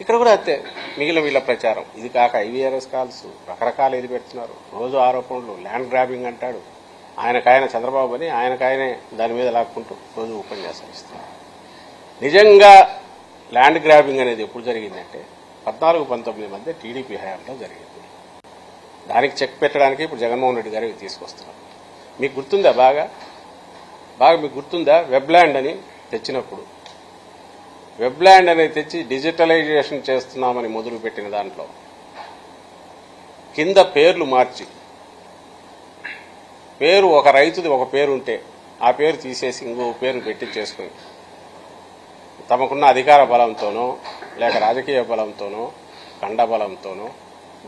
ఇక్కడ కూడా అంతే మిగిలిన వీళ్ళ ప్రచారం. ఇది కాక ఐవీఆర్ఎస్ కాల్స్ రకరకాలు ఏది పెడుతున్నారు, రోజు ఆరోపణలు, ల్యాండ్ గ్రాబింగ్ అంటాడు, ఆయనకాయన చంద్రబాబు అని ఆయనకాయనే దాని మీద లాక్కుంటూ రోజు ఉపన్యాసాలు ఇస్తున్నారు. నిజంగా ల్యాండ్ గ్రాబింగ్ అనేది ఎప్పుడు జరిగిందంటే 14-19 మధ్య టీడీపీ హయాంలో జరిగింది. దానికి చెక్ పెట్టడానికి ఇప్పుడు జగన్మోహన్ రెడ్డి గారు తీసుకొస్తున్నారు. మీకు గుర్తుందా? బాగా మీకు గుర్తుందా? వెబ్ల్యాండ్ అని తెచ్చినప్పుడు, వెబ్ల్యాండ్ అనేది తెచ్చి డిజిటలైజేషన్ చేస్తున్నామని మొదలుపెట్టిన దాంట్లో కింద పేర్లు మార్చి, పేరు ఒక రైతుది ఒక పేరు ఉంటే ఆ పేరు తీసేసి ఇంకో పేరు పెట్టించేసుకుని తమకున్న అధికార బలంతోనో లేక రాజకీయ బలంతోనో కండ బలంతోనో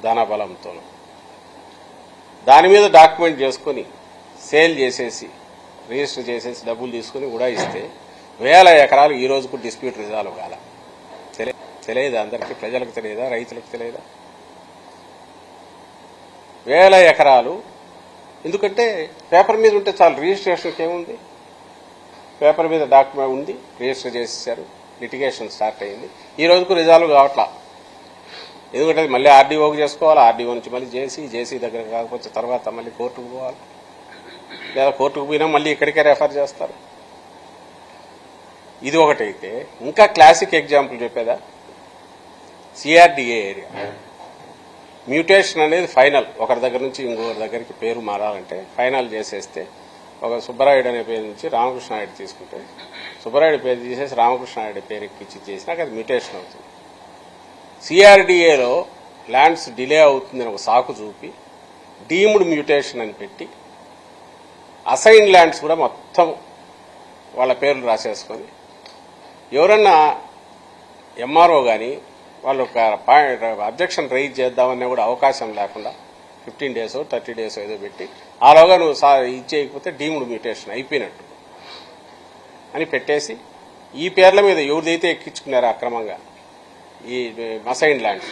ధన బలంతోనో దాని మీద డాక్యుమెంట్ చేసుకుని సేల్ చేసేసి రిజిస్టర్ చేసేసి డబ్బులు తీసుకుని ఉడాయిస్తే 1000 ఎకరాలు ఈ రోజుకు డిస్ప్యూట్ రిజాల్వ్ కాల. తెలియదా? అందరికీ ప్రజలకు తెలియదా? రైతులకు తెలియదా? 1000 ఎకరాలు. ఎందుకంటే పేపర్ మీద ఉంటే చాలు, రిజిస్ట్రేషన్కి ఏముంది, పేపర్ మీద డాక్యుమెంట్ ఉంది, రిజిస్టర్ చేసేసారు, లిటిగేషన్ స్టార్ట్ అయింది. ఈ రోజుకు రిజాల్వ్ కావట్లా. ఎందుకంటే మళ్ళీ ఆర్డీఓకి చేసుకోవాలి, ఆర్డీఓ నుంచి మళ్ళీ జేసీ దగ్గర కాకపోతే తర్వాత మళ్ళీ కోర్టుకు పోవాలి, లేదా కోర్టుకు పోయినా మళ్ళీ ఇక్కడికే రెఫర్ చేస్తారు. ఇది ఒకటైతే ఇంకా క్లాసిక్ ఎగ్జాంపుల్ చెప్పేదా, సిఆర్డీఏ ఏరియా మ్యూటేషన్ అనేది ఫైనల్. ఒకరి దగ్గర నుంచి ఇంకొకరి దగ్గరికి పేరు మారాలంటే ఫైనల్ చేసేస్తే, ఒక సుబ్బరాయుడు అనే పేరు నుంచి రామకృష్ణాయుడు తీసుకుంటే సుబ్బరాయుడు పేరు తీసేసి రామకృష్ణాయుడు పేరు ఎక్కించి చేసినాక అది మ్యూటేషన్ అవుతుంది. సిఆర్డీఏలో ల్యాండ్స్ డిలే అవుతుందని ఒక సాకు చూపి డీమ్డ్ మ్యూటేషన్ అని పెట్టి అసైన్ ల్యాండ్స్ కూడా మొత్తం వాళ్ళ పేర్లు రాసేసుకొని ఎవరన్నా ఎంఆర్ఓ కానీ వాళ్ళు అబ్జెక్షన్ రైజ్ చేద్దామన్నా కూడా అవకాశం లేకుండా 15 days 30 days ఏదో పెట్టి ఆలోగా నువ్వు ఇచ్చేయకపోతే డీమ్డ్ మ్యూటేషన్ అయిపోయినట్టు అని పెట్టేసి ఈ పేర్ల మీద ఎవరిదైతే ఎక్కించుకున్నారో అక్రమంగా ఈ అసైన్ ల్యాండ్స్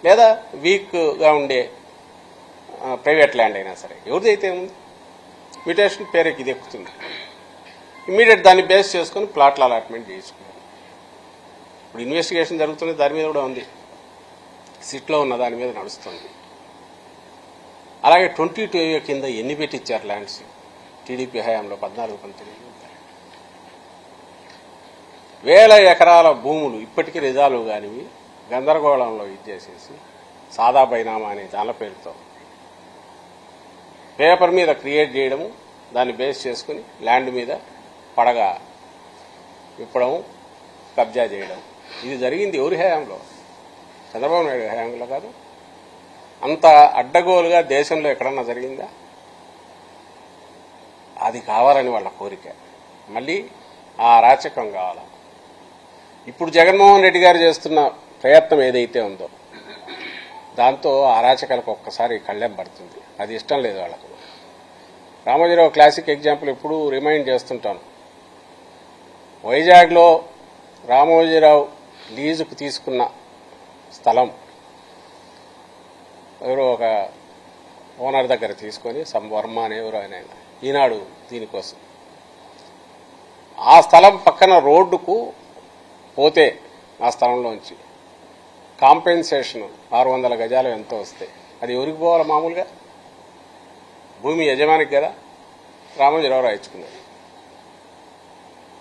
లేదా వీక్గా ఉండే ప్రైవేట్ ల్యాండ్ అయినా సరే ఎవరిదైతే ఉంది మ్యూటేషన్ పేరుకి ఇది ఎక్కుతుంది, ఇమ్మీడియట్ దాన్ని బేస్ చేసుకుని ప్లాట్ల అలాట్మెంట్ చేసుకున్నారు. ఇప్పుడు ఇన్వెస్టిగేషన్ జరుగుతుంది, దాని మీద కూడా ఉంది, సిట్లో ఉన్న దాని మీద నడుస్తుంది. అలాగే 22A కింద ఎన్ని పెట్టించారు ల్యాండ్స్ టీడీపీ హయాంలో 14-19 1000 ఎకరాల భూములు ఇప్పటికీ రిజాల్వ్ కానివి గందరగోళంలో ఇచ్చేసేసి సాదా బైనామా అనే దాని పేరుతో పేపర్ మీద క్రియేట్ చేయడము, దాన్ని బేస్ చేసుకుని ల్యాండ్ మీద పడగా విప్పడం, కబ్జా చేయడం. ఇది జరిగింది ఎవరి హయాంలో? చంద్రబాబు నాయుడు హయాంలో కాదు. అంత అడ్డగోలుగా దేశంలో ఎక్కడన్నా జరిగిందా? అది కావాలని వాళ్ళ కోరిక, మళ్ళీ ఆ అరాచకం కావాలా. ఇప్పుడు జగన్మోహన్ రెడ్డి గారు చేస్తున్న ప్రయత్నం ఏదైతే ఉందో దాంతో అరాచకాలకు ఒక్కసారి కళ్ళెం పడుతుంది. అది ఇష్టం లేదు వాళ్ళకు. రామోజీరావు క్లాసిక్ ఎగ్జాంపుల్ ఎప్పుడూ రిమైండ్ చేస్తుంటాను. వైజాగ్లో రామోజీరావు లీజుకు తీసుకున్న స్థలం ఎవరో ఒక ఓనర్ దగ్గర తీసుకొని వర్మ అని ఎవరో ఆయన ఈనాడు దీనికోసం ఆ స్థలం పక్కన రోడ్డుకు పోతే ఆ స్థలంలోంచి కాంపెన్సేషన్ 600 గజాలు ఎంతో వస్తే అది ఎవరికి పోవాలి? మామూలుగా భూమి యజమానికి కదా. రామోజీరావు రాయించుకున్నాడు,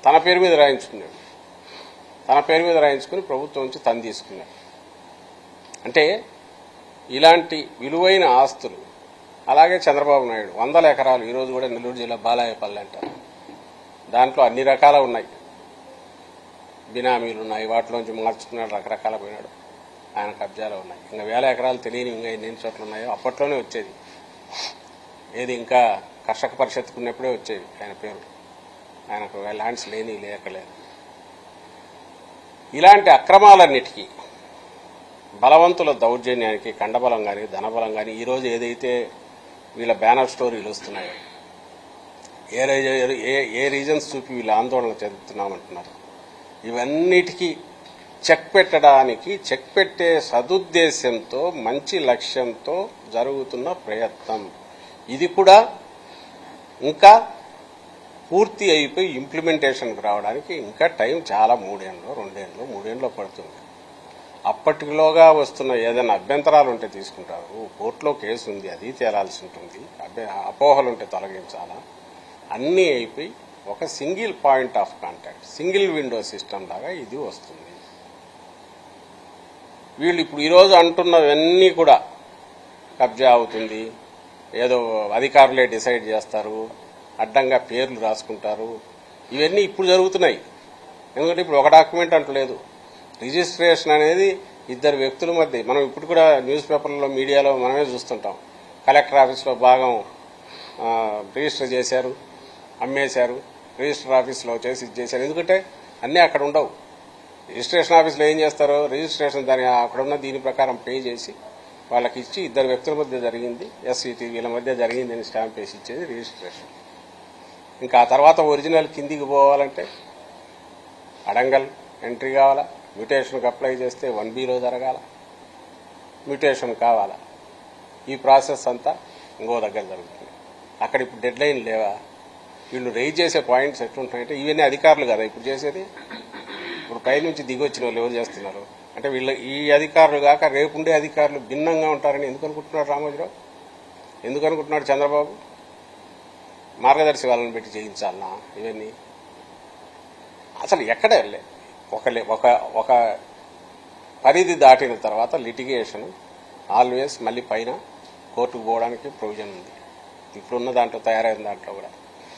తన పేరు మీద రాయించుకున్నాడు, తన పేరు మీద రాయించుకుని ప్రభుత్వం నుంచి తను తీసుకున్నాడు. అంటే ఇలాంటి విలువైన ఆస్తులు. అలాగే చంద్రబాబు నాయుడు 100 ఎకరాలు ఈరోజు కూడా నెల్లూరు జిల్లా బాలాయపల్లి అంటారు, దాంట్లో అన్ని రకాల ఉన్నాయి, బినామీలు ఉన్నాయి, వాటిలోంచి మార్చుకున్నాడు, రకరకాల పోయినాడు, ఆయన కబ్జాలు ఉన్నాయి. ఇంకా 1000 ఎకరాలు తెలియని ఇంకా ఎన్ని చోట్ల ఉన్నాయో అప్పట్లోనే వచ్చేది. ఏది ఇంకా కర్షక పరిషత్తుకున్నప్పుడే వచ్చేది ఆయన పేరు, ఆయనకు ల్యాండ్స్ లేకలేదు. ఇలాంటి అక్రమాలన్నిటికీ బలవంతుల దౌర్జన్యానికి కండబలం కానీ ధనబలం కానీ ఈరోజు ఏదైతే వీళ్ళ బ్యానర్ స్టోరీలు వస్తున్నాయో, ఏ రీజన్స్ చూపి వీళ్ళ ఆందోళన చెందుతున్నామంటున్నారు, ఇవన్నిటికీ చెక్ పెట్టడానికి, చెక్ పెట్టే సదుద్దేశంతో మంచి లక్ష్యంతో జరుగుతున్న ప్రయత్నం. ఇది కూడా ఇంకా పూర్తి అయిపోయి ఇంప్లిమెంటేషన్కి రావడానికి ఇంకా టైం చాలా 3 ఏళ్ళు 2 ఏళ్ళు 3 ఏళ్ళు పడుతుంది. అప్పటిలోగా వస్తున్న ఏదైనా అభ్యంతరాలు ఉంటే తీసుకుంటారు, కోర్టులో కేసు ఉంది అది తేలాల్సి ఉంటుంది, అపోహలు ఉంటే తొలగించాలా, అన్నీ అయిపోయి ఒక single point of contact, single window system లాగా ఇది వస్తుంది. వీళ్ళు ఇప్పుడు ఈరోజు అంటున్నవన్నీ కూడా కబ్జా అవుతుంది, ఏదో అధికారులే డిసైడ్ చేస్తారు, అడ్డంగా పేర్లు రాసుకుంటారు, ఇవన్నీ ఇప్పుడు జరుగుతున్నాయి. ఎందుకంటే ఇప్పుడు ఒక డాక్యుమెంట్ అంటలేదు, రిజిస్ట్రేషన్ అనేది ఇద్దరు వ్యక్తుల మధ్య. మనం ఇప్పుడు కూడా న్యూస్ పేపర్లలో మీడియాలో మనమే చూస్తుంటాం, కలెక్టర్ ఆఫీస్లో భాగం రిజిస్టర్ చేశారు, అమ్మేశారు, రిజిస్టర్ ఆఫీస్లో చేసి చేశారు. ఎందుకంటే అన్నీ అక్కడ ఉండవు. రిజిస్ట్రేషన్ ఆఫీస్లో ఏం చేస్తారో రిజిస్ట్రేషన్ దాని అక్కడున్న దీని ప్రకారం పే చేసి వాళ్ళకి ఇచ్చి ఇద్దరు వ్యక్తుల మధ్య జరిగింది, ఎస్సీటీ వీళ్ళ మధ్య జరిగింది అని స్టాంప్ వేసి ఇచ్చేది రిజిస్ట్రేషన్. ఇంకా ఆ తర్వాత ఒరిజినల్ కిందికి పోవాలంటే అడంగల్ ఎంట్రీ కావాలా, మ్యూటేషన్కి అప్లై చేస్తే 1Bలో జరగాల, మ్యూటేషన్ కావాలా. ఈ ప్రాసెస్ అంతా ఇంకో దగ్గర జరుగుతుంది. అక్కడ ఇప్పుడు డెడ్ లైన్ లేవా? వీళ్ళు రైజ్ చేసే పాయింట్స్ ఎట్లుంటాయంటే ఇవన్నీ అధికారులు కదా ఇప్పుడు చేసేది. ఇప్పుడు పైనుంచి దిగొచ్చిన వాళ్ళు ఎవరు చేస్తున్నారు అంటే వీళ్ళ ఈ అధికారులు కాక రేపుండే అధికారులు భిన్నంగా ఉంటారని ఎందుకు అనుకుంటున్నాడు రామోజీరావు? ఎందుకు అనుకుంటున్నాడు చంద్రబాబు? మార్గదర్శి వాళ్ళని పెట్టి చేయించాలనా ఇవన్నీ? అసలు ఎక్కడ ఒక పరిధి దాటిన తర్వాత లిటిగేషన్ ఆల్వేస్ మళ్ళీ పైన కోర్టుకు పోవడానికి ప్రొవిజన్ ఉంది. ఇప్పుడున్న దాంట్లో తయారైన దాంట్లో కూడా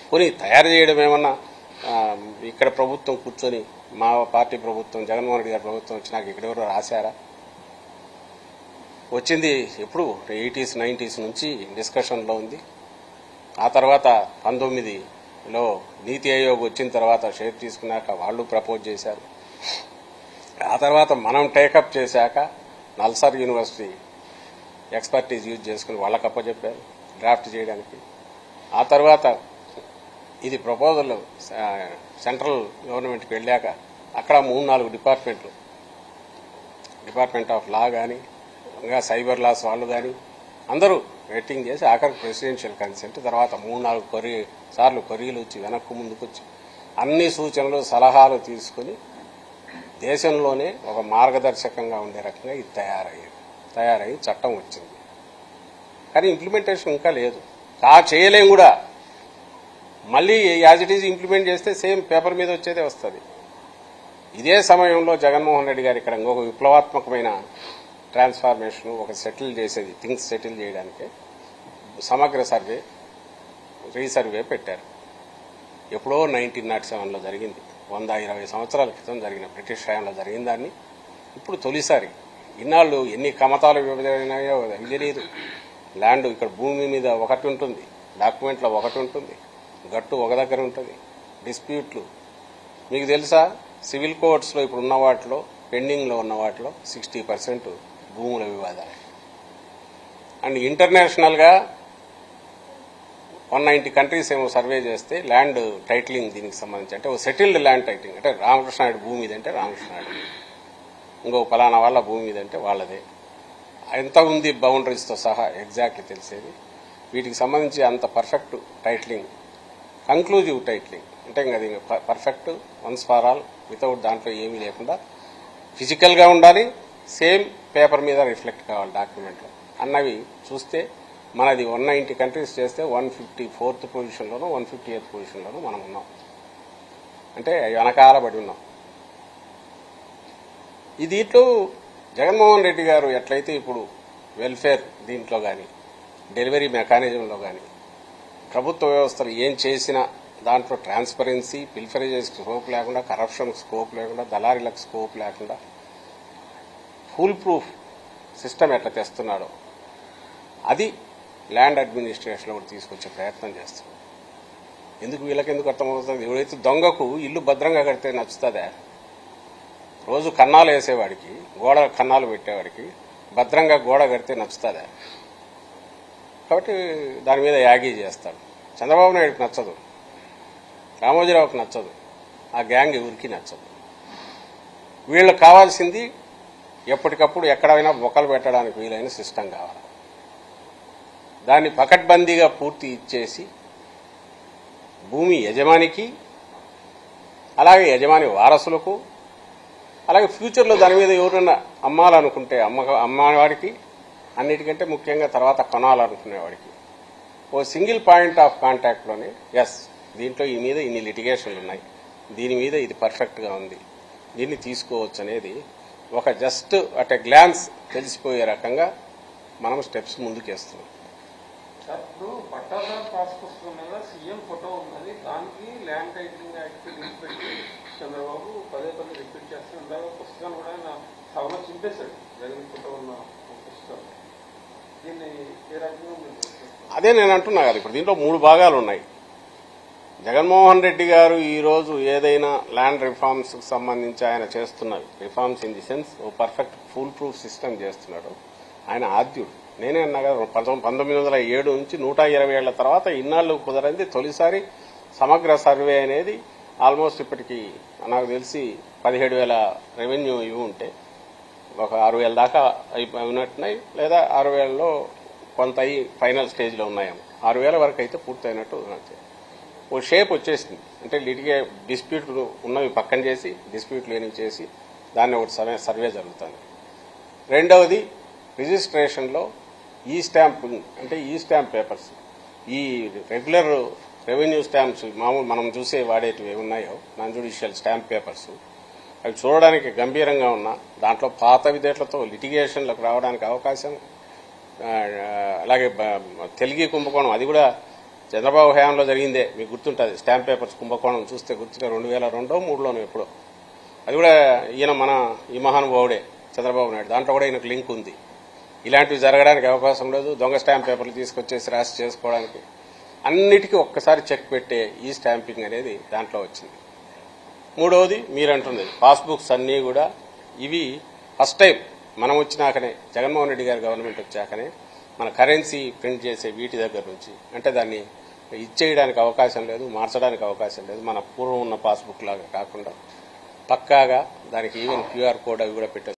పోనీ తయారు చేయడం ఏమన్నా ఇక్కడ ప్రభుత్వం కూర్చొని మా పార్టీ ప్రభుత్వం జగన్మోహన్ రెడ్డి గారి ప్రభుత్వం వచ్చినాక ఇక్కడెవరో రాశారా? వచ్చింది ఎప్పుడు 80s 90s నుంచి డిస్కషన్లో ఉంది. ఆ తర్వాత 19లో నీతి ఆయోగ్ వచ్చిన తర్వాత షేప్ తీసుకున్నాక వాళ్ళు ప్రపోజ్ చేశారు. ఆ తర్వాత మనం టేకప్ చేశాక నల్సార్ యూనివర్సిటీ ఎక్స్పర్టీస్ యూజ్ చేసుకుని వాళ్ళకి అప్పచెప్పారు డ్రాఫ్ట్ చేయడానికి. ఆ తర్వాత ఇది ప్రపోజల్ సెంట్రల్ గవర్నమెంట్కి వెళ్ళాక అక్కడ 3-4 డిపార్ట్మెంట్లు, డిపార్ట్మెంట్ ఆఫ్ లా కానీ ఇంకా సైబర్ లాస్ వాళ్ళు కానీ అందరూ వెయిటింగ్ చేసి ఆఖరికి ప్రెసిడెన్షియల్ కన్సెంట్, తర్వాత 3-4 సార్లు కొర్రీలు వచ్చి వెనక్కు ముందుకు వచ్చి అన్ని సూచనలు సలహాలు తీసుకుని దేశంలోనే ఒక మార్గదర్శకంగా ఉండే రకంగా ఇది తయారయ్యి చట్టం వచ్చింది. కానీ ఇంప్లిమెంటేషన్ ఇంకా లేదు, చేయలేం కూడా. మళ్ళీ యాజ్ ఇట్ ఈజ్ ఇంప్లిమెంట్ చేస్తే సేమ్ పేపర్ మీద వచ్చేదే వస్తుంది. ఇదే సమయంలో జగన్మోహన్ రెడ్డి గారు ఇక్కడ ఇంకొక విప్లవాత్మకమైన ట్రాన్స్ఫార్మేషన్, ఒక సెటిల్ చేసేది, థింగ్స్ సెటిల్ చేయడానికి సమగ్ర సర్వే, రీసర్వే పెట్టారు. ఎప్పుడో 1907లో జరిగింది, 120 సంవత్సరాల క్రితం జరిగిన బ్రిటిష్ హయాంలో జరిగిన దాన్ని ఇప్పుడు తొలిసారి. ఇన్నాళ్ళు ఎన్ని కమతాలు విభజనయో తెలియదు. ల్యాండ్ ఇక్కడ భూమి మీద ఒకటి ఉంటుంది, డాక్యుమెంట్లో ఒకటి ఉంటుంది, గట్టు ఒక దగ్గర ఉంటుంది, డిస్ప్యూట్లు. మీకు తెలుసా సివిల్ కోర్ట్స్లో ఇప్పుడు ఉన్న వాటిలో, పెండింగ్లో ఉన్న వాటిలో 60% భూముల వివాదాలు. అండ్ ఇంటర్నేషనల్గా 190 కంట్రీస్ ఏమో సర్వే చేస్తే ల్యాండ్ టైటిలింగ్ దీనికి సంబంధించి అంటే సెటిల్డ్ ల్యాండ్ టైటిలింగ్ అంటే రామకృష్ణాయుడు భూమి మీద అంటే రామకృష్ణాయుడు, ఇంకో ఫలానా వాళ్ళ భూమి మీద అంటే వాళ్ళదే, ఎంత ఉంది బౌండరీస్తో సహా ఎగ్జాక్ట్లీ తెలిసేది. వీటికి సంబంధించి అంత పర్ఫెక్ట్ టైటిలింగ్, కంక్లూజివ్ టైటిలింగ్ అంటే ఇంకా అది perfect once far all, without దాంట్లో ఏమీ లేకుండా ఫిజికల్గా ఉండాలి, సేమ్ పేపర్ మీద రిఫ్లెక్ట్ కావాలి డాక్యుమెంట్లో అన్నవి చూస్తే మనది 190 కంట్రీస్ చేస్తే 154th పొజిషన్లోనూ 158th పొజిషన్లోనూ మనం ఉన్నాం. అంటే వెనకాల పడి ఉన్నాం. ఈ దీంట్లో జగన్మోహన్ రెడ్డి గారు ఎట్లయితే ఇప్పుడు వెల్ఫేర్ దీంట్లో కానీ, డెలివరీ మెకానిజంలో కానీ, ప్రభుత్వ వ్యవస్థలు ఏం చేసినా దాంట్లో ట్రాన్స్పరెన్సీ, పిల్ఫరేజెస్ స్కోప్ లేకుండా, కరప్షన్ స్కోప్ లేకుండా, దళారీలకు స్కోప్ లేకుండా ఫుల్ ప్రూఫ్ సిస్టమ్ ఎట్లా తెస్తున్నాడో అది ల్యాండ్ అడ్మినిస్ట్రేషన్లో కూడా తీసుకొచ్చే ప్రయత్నం చేస్తున్నాడు. వీళ్ళకెందుకు అర్థమవుతుంది? ఎవడైతే దొంగకు ఇల్లు భద్రంగా కడితే నచ్చుతుందా? రోజు కన్నాలు వేసేవాడికి, గోడ కన్నాలు పెట్టేవాడికి భద్రంగా గోడ కడితే నచ్చుతుందా? కాబట్టి దాని మీద యాగీ చేస్తాడు. చంద్రబాబు నాయుడుకి నచ్చదు, రామోజీరావుకి నచ్చదు, ఆ గ్యాంగ్ ఎవరికి నచ్చదు. వీళ్ళకి కావాల్సింది ఎప్పటికప్పుడు ఎక్కడైనా బొక్కలు పెట్టడానికి వీలైన సిస్టమ్ కావాలి. దాన్ని పకడ్బందీగా పూర్తి ఇచ్చేసి భూమి యజమానికి, అలాగే యజమాని వారసులకు, అలాగే ఫ్యూచర్లో దాని మీద ఎవరైనా అమ్మాలనుకుంటే అమ్మవాడికి, అన్నిటికంటే ముఖ్యంగా తర్వాత కొనాలనుకునేవాడికి ఓ సింగిల్ పాయింట్ ఆఫ్ కాంటాక్ట్లోనే ఎస్ దీంట్లో ఈ మీద ఇన్ని లిటిగేషన్లు ఉన్నాయి, దీని మీద ఇది పర్ఫెక్ట్గా ఉంది, దీన్ని తీసుకోవచ్చు అనేది ఒక జస్ట్ అట్ ఎ గ్లాన్స్ తెలిసిపోయే రకంగా మనం స్టెప్స్ ముందుకేస్తున్నాం. ఇప్పుడు పట్టాదారు పాస్ పుస్తకం మీద సీఎం ఫోటో ఉన్నది, దానికి ల్యాండ్ టైటిలింగ్ యాక్ట్ లింక్ పెట్టి చంద్రబాబు పదే రిపీట్ చేస్తున్నారు. పుస్తకాన్ని కూడా ఆయన సభలో చింపేశాడు, జగన్ ఫోటో ఉన్న పుస్తకం. దీన్ని ఏ రకంగా అదే నేను అంటున్నా కదా, ఇప్పుడు దీంట్లో 3 భాగాలు ఉన్నాయి. జగన్మోహన్ రెడ్డి గారు ఈరోజు ఏదైనా ల్యాండ్ రిఫార్మ్స్ సంబంధించి ఆయన చేస్తున్నవి, రిఫార్మ్స్ ఇన్ ది సెన్స్ ఓ పర్ఫెక్ట్ ఫుల్ ప్రూఫ్ సిస్టమ్ చేస్తున్నాడు. ఆయన ఆద్యుడు. నేనే అన్నా కదా, 1907 నుంచి 120 ఏళ్ల తర్వాత ఇన్నాళ్లు కుదరంది తొలిసారి సమగ్ర సర్వే అనేది. ఆల్మోస్ట్ ఇప్పటికి నాకు తెలిసి 17,000 రెవెన్యూ ఇవి ఉంటే ఒక 6,000 దాకా అయినట్టున్నాయి, లేదా 6,000లో కొంత ఫైనల్ స్టేజ్లో ఉన్నాయేమో. 6,000 వరకు అయితే పూర్తయినట్టు ఓ షేప్ వచ్చేసింది. అంటే డిస్ప్యూట్లు ఉన్నవి పక్కన చేసి, డిస్ప్యూట్ లేనివి చేసి దాన్ని ఒకటి సర్వే జరుగుతుంది. రెండవది రిజిస్ట్రేషన్లో ఈ స్టాంప్, అంటే ఈ స్టాంప్ పేపర్స్, ఈ రెగ్యులర్ రెవెన్యూ స్టాంప్స్ మామూలు మనం చూసే వాడేటివి ఏమున్నాయో నాన్ జ్యుడిషియల్ స్టాంప్ పేపర్స్, అవి చూడడానికి గంభీరంగా ఉన్నా దాంట్లో పాత విధేట్లతో లిటిగేషన్లకు రావడానికి అవకాశం. అలాగే తెలుగు కుంభకోణం, అది కూడా చంద్రబాబు హయాంలో జరిగిందే, మీకు గుర్తుంటుంది. స్టాంప్ పేపర్స్ కుంభకోణం చూస్తే గుర్తుగా 2002-3లోనూ ఎప్పుడో, అది కూడా ఈయన మన ఈ మహానుభావుడే చంద్రబాబు నాయుడు, దాంట్లో కూడా ఈయనకు లింక్ ఉంది. ఇలాంటివి జరగడానికి అవకాశం లేదు. దొంగ స్టాంప్ పేపర్లు తీసుకొచ్చేసి రాసి చేసుకోవడానికి అన్నిటికీ ఒక్కసారి చెక్ పెట్టే ఈ స్టాంపింగ్ అనేది దాంట్లో వచ్చింది. మూడవది మీరంటున్నది పాస్బుక్స్ అన్నీ కూడా ఇవి ఫస్ట్ టైం మనం వచ్చినాకనే, జగన్మోహన్ రెడ్డి గారి గవర్నమెంట్ వచ్చాకనే మన కరెన్సీ ప్రింట్ చేసే వీటి దగ్గర నుంచి, అంటే దాన్ని ఇచ్చేయడానికి అవకాశం లేదు, మార్చడానికి అవకాశం లేదు. మన పూర్వం ఉన్న పాస్బుక్ లాగా కాకుండా పక్కాగా దానికి ఈవెన్ క్యూఆర్ కోడ్ అవి కూడా పెట్టారు.